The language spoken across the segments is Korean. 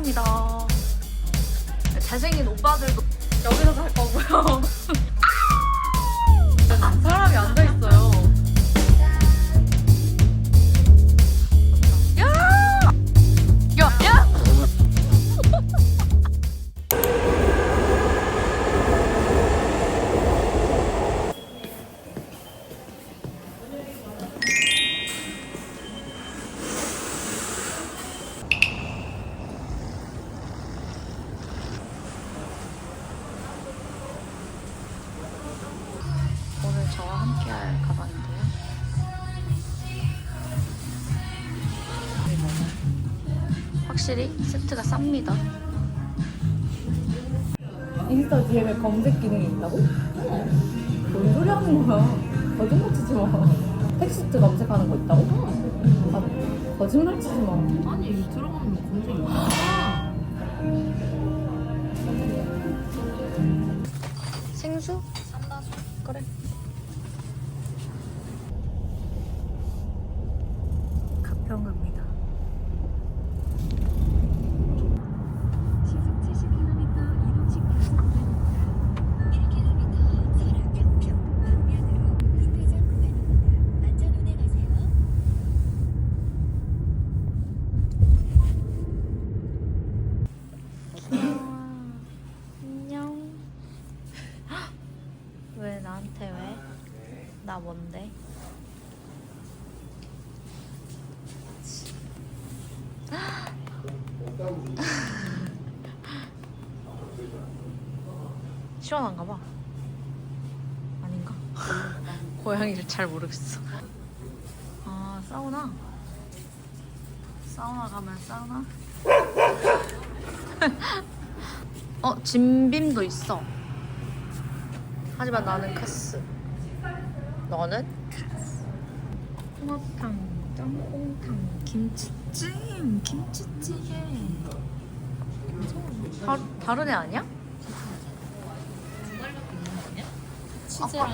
소개합니다. 잘생긴 오빠들도 여기서 잘 거고요. 사람이 앉아있어요. 야! 야! 야! 오늘 저와 함께할 가방인데요. 확실히 세트가 쌉니다. 인스타 DM에 검색 기능이 있다고? 뭔 소리 하는 거야? 거짓말 치지 마. 텍스트 검색하는 거 있다고? 아, 거짓말 치지 마. 아니 들어가면 검색이 없어. 생수? 그래. 가평 갑니다. 시속 70km 이동식 과속구간입니다. 1km 서울간평 방면으로 우회전 구간입니다. 안전 운행하세요. 안녕. 왜 나한테 왜? 나 뭔데? 시원한가 봐. 아닌가? 고양이를 잘 모르겠어. 아, 사우나? 사우나 가면 사우나? 진빔도 있어. 하지만 나는 카스. 너는? 홍합탕, 짬뽕탕, 김치찜, 김치찌개. 다른 애 아니야? 치즈랑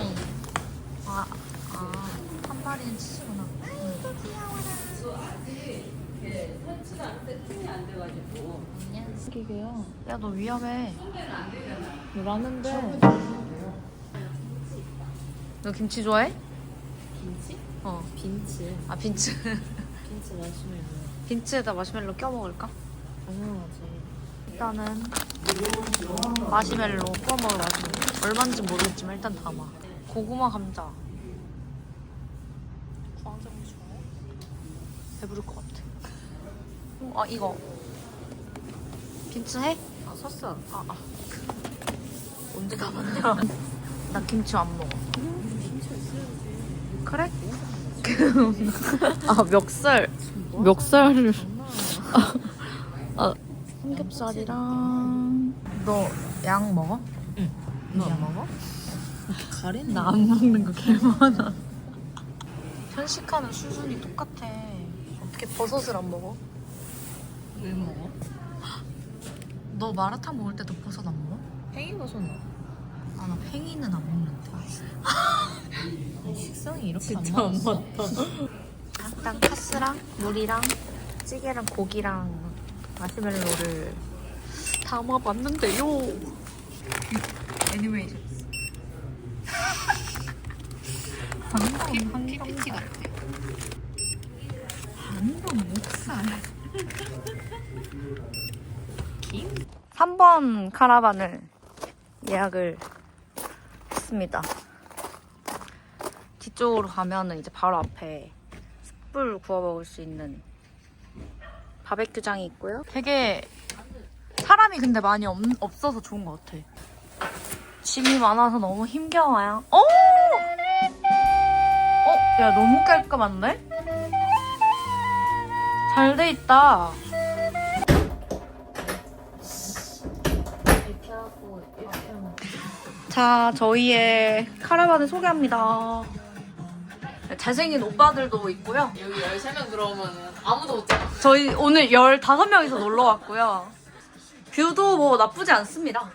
한발인 치즈구나. 기계요. 야, 너 위험해. 라는데 너 김치 좋아해? 김치? 어. 빈츠. 아, 빈츠. 빈츠 마시멜로. 빈츠에다 마시멜로 껴 먹을까? 당연하지. 일단은 마시멜로 구워 먹을 마시멜로. 얼마인지 모르겠지만 일단 담아. 고구마 감자. 광장이 좋아해? 배부를 것 같아. 아, 이거. 빈츠 해? 아 샀어. 언제 담았냐? 나 김치 안 먹어. 빈츠 있어야지. 그래? 멱살. 멱살을. 삼겹살이랑. 너 양 먹어? 응. 너 안 먹어? 가리는 나 안 먹는 거 개 많아. 편식하는 수준이 똑같아. 어떻게 버섯을 안 먹어? 왜 먹어? 너 마라탕 먹을 때도 버섯 안 먹어? 팽이버섯 넣어. 아, 나 팽이는 안 먹는데. 식성이 이렇게 진짜 안 맞았어. 일단 카스랑 물이랑 찌개랑 고기랑 마시멜로를 담아봤는데요. 애니메이션. PPT 같아. 한번 목살. 3번 카라반을 예약을 했습니다. 뒤쪽으로 가면은 이제 바로 앞에 숯불 구워 먹을 수 있는 바베큐장이 있고요. 되게 사람이 근데 많이 없어서 좋은 것 같아. 짐이 많아서 너무 힘겨워요. 오! 야, 너무 깔끔한데? 잘 돼 있다. 이렇게 하고 이렇게 하면. 자, 저희의 카라반을 소개합니다. 잘생긴 오빠들도 있고요. 여기 13명 들어오면 아무도 못 잡아. 저희 오늘 15명이서 놀러 왔고요. 뷰도 뭐 나쁘지 않습니다.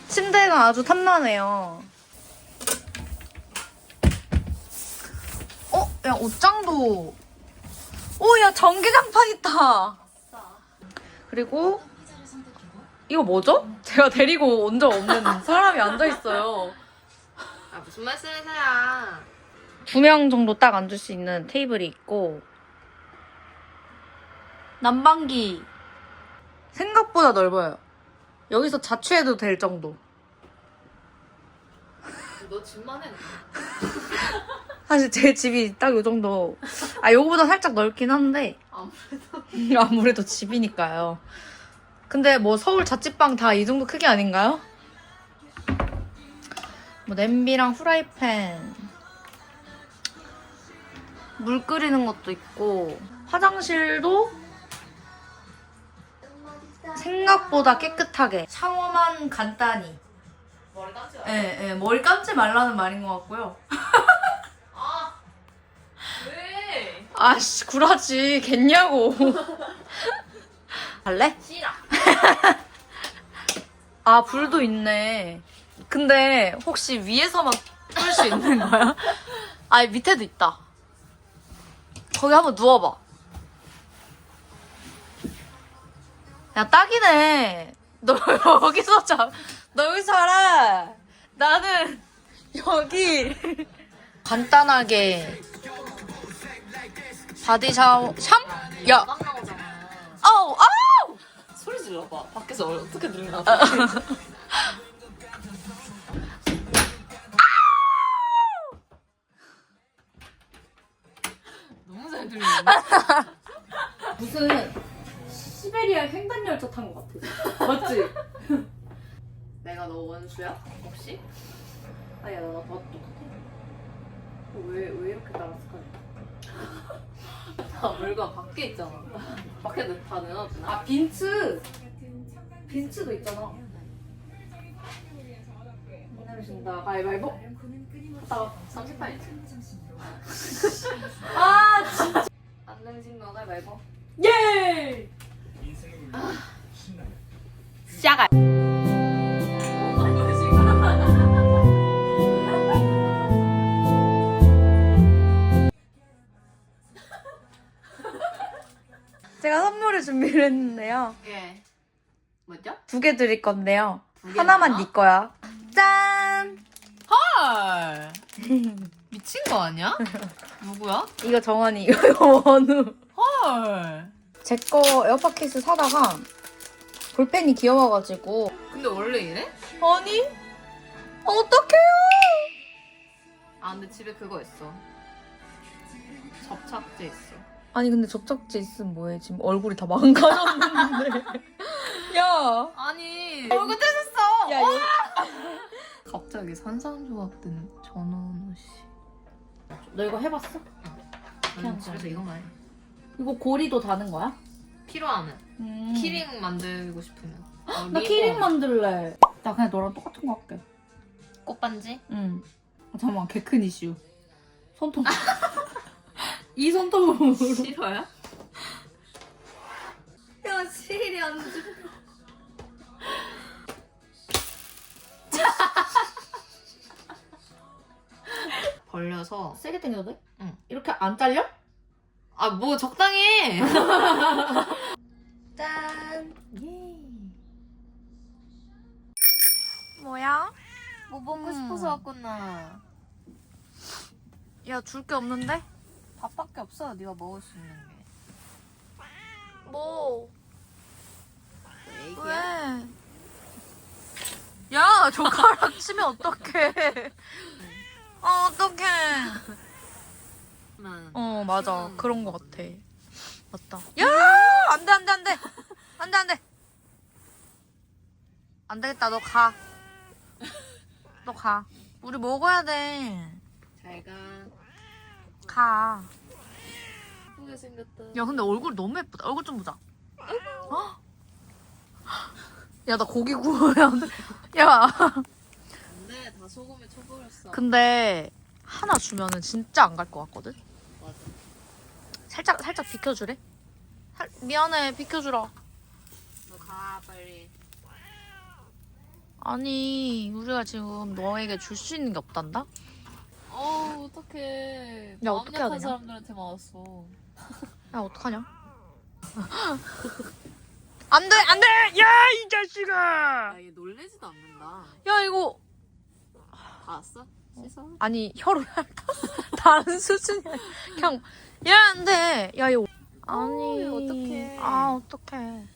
침대가 아주 탐나네요. 야, 옷장도. 오, 야, 전기장판 있다. 그리고 이거 뭐죠? 제가 데리고 온 적 없는 사람이 앉아있어요. 아 무슨 말씀이세요? 2명 정도 딱 앉을 수 있는 테이블이 있고 난방기 생각보다 넓어요. 여기서 자취해도 될 정도. 너 집만 해. 사실 제 집이 딱 요 정도. 아, 요거보다 살짝 넓긴 한데 아무래도 집이니까요. 근데 뭐 서울 자취방 다 이 정도 크기 아닌가요? 뭐 냄비랑 후라이팬, 물 끓이는 것도 있고 화장실도 생각보다 깨끗하게 샤워만 간단히. 머리 감지 마. 예, 머리 감지 말라는 말인 것 같고요. 아 왜? 아씨, 구라지 겠냐고. 갈래? 싫어. 아, 불도 있네. 근데 혹시 위에서만 끌 수 있는 거야? 아, 밑에도 있다. 거기 한번 누워봐. 야, 딱이네. 너 너 여기서 살아. 나는 여기 간단하게 바디 샤워. 야, 막 나오잖아. 아우, 아우! 소리 질러봐. 밖에서 어떻게 들리나? 너무 잘 들리는데? 무슨 시베리아 횡단열차 탄 것 같아. 맞지? 내가 너 원수야? 혹시? 아야, 나도 똑같아. 왜 이렇게 따랐을까? 다 물건 밖에 있잖아. 밖에 다 내놔주나? 아, 빈츠도 있잖아. 내려준다. 가위바위보. 갔다가. 38층. 아, 진짜. 안 내진 거 가위바위보. 예! 시작할. 제가 선물을 준비를 했는데요. 예. 뭐죠? 2개 드릴 건데요. 두 개나? 하나만 네 거야. 짠! 헐. 미친 거 아니야? 누구야? 이거 정원이, 이거 원우. 헐. 제 거 에어팟 케이스 사다가 볼펜이 귀여워가지고. 근데 원래 이래? 아니? 어떡해요? 아 근데 집에 그거 있어. 접착제 있어. 아니, 근데 접착제 있으면 뭐해? 지금 얼굴이 다 망가졌는데. 야. 아니 얼굴 떼졌어. 야, 갑자기 산산조각된 전원우 씨. 너 이거 해봤어? 그냥 집에서 이거만 해. 이거 고리도 다는 거야? 필요하면 키링 만들고 싶으면. 나 키링 만들래. 나 그냥 너랑 똑같은 거 할게. 꽃반지? 응. 잠깐만, 개 큰 이슈. 손톱. 이 손톱으로. 싫어요? 야, 실이 안 돼. 벌려서. 세게 당겨도 돼? 응. 이렇게 안 잘려? 아 뭐 적당히 해. 짠. 예. 뭐야? 뭐 먹고 음. 싶어서 왔구나. 야, 줄 게 없는데? 밥밖에 없어. 네가 먹을 수 있는 게. 뭐? 애기야? 왜? 야, 젓가락 치면 어떡해. 어떡해. 맞아. 그런 거 같아. 맞다. 야! 안 돼. 안 돼. 안 되겠다. 너 가. 너 가. 우리 먹어야 돼. 잘 가. 가. 예쁘게 생겼다. 야, 근데 얼굴 너무 예쁘다. 얼굴 좀 보자. 헉? 야, 나 고기 구워야 돼. 야. 근데 다 소금에 쳐버렸어. 근데 하나 주면은 진짜 안 갈 것 같거든? 맞아. 살짝 비켜주래? 미안해, 비켜주라. 너 가 빨리. 아니, 우리가 지금 너에게 줄 수 있는 게 없단다? 어떡해. 야, 마음 어떻게 해야 약한 되냐? 사람들한테 맞았어. 야, 어떡하냐? 안 돼! 안 돼! 야, 이 자식아! 야, 얘 놀래지도 않는다. 야, 이거. 다 왔어? 씻어? 아니, 혀로 핥아. 다른 수준이야. 그냥, 야, 안 돼! 야, 이거. 아니. 어떡해. 아, 어떡해.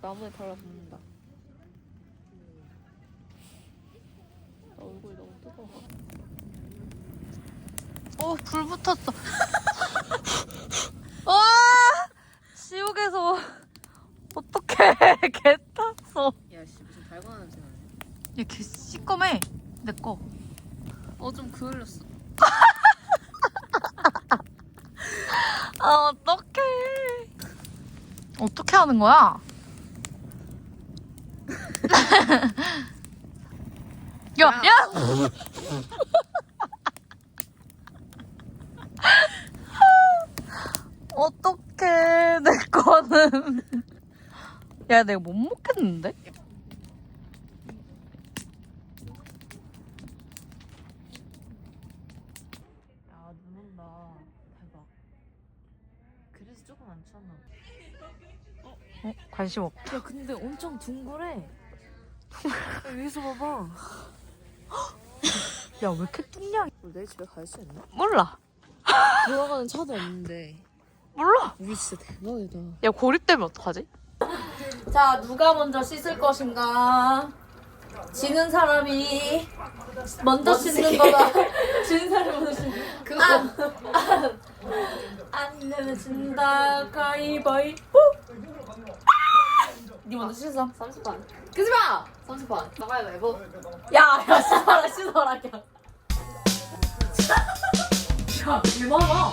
나무에 달라붙는다. 나 얼굴이 너무 뜨거워. 불 붙었어. 와! 지옥에서. 어떡해. 개 탔어. 야, 씨, 무슨 달고나 냄새 나네. 야, 개 시꺼매. 내 거. 좀 그을렸어. 아, 어떡해. 어떻게 하는 거야? 야! 어떡해, 내 거는. 야, 내가 못 먹겠는데? 야, 눈 온다. 대박. 그래서 조금 안 쳤나. 관심 없다. 야, 근데 엄청 둥그래. 야, 여기서 봐봐. 야, 왜 이렇게 뚱냐? 우리 내일 집에 갈 수 있나? 몰라. 돌아가는 차도 없는데. 몰라. 우리 진짜 대박이다. 야, 고립되면 어떡하지? 자, 누가 먼저 씻을 것인가? 지는 사람이 먼저 씻는 거다. 지는 사람이 먼저 씻는 그거. 안 내면 진다. 가위바위보. 니 먼저 씻어. 30판. 끄지 마! 30판. 나가야 돼, 뭐. 야, 씻어라, 씻어라. 야, 야, 얼마나?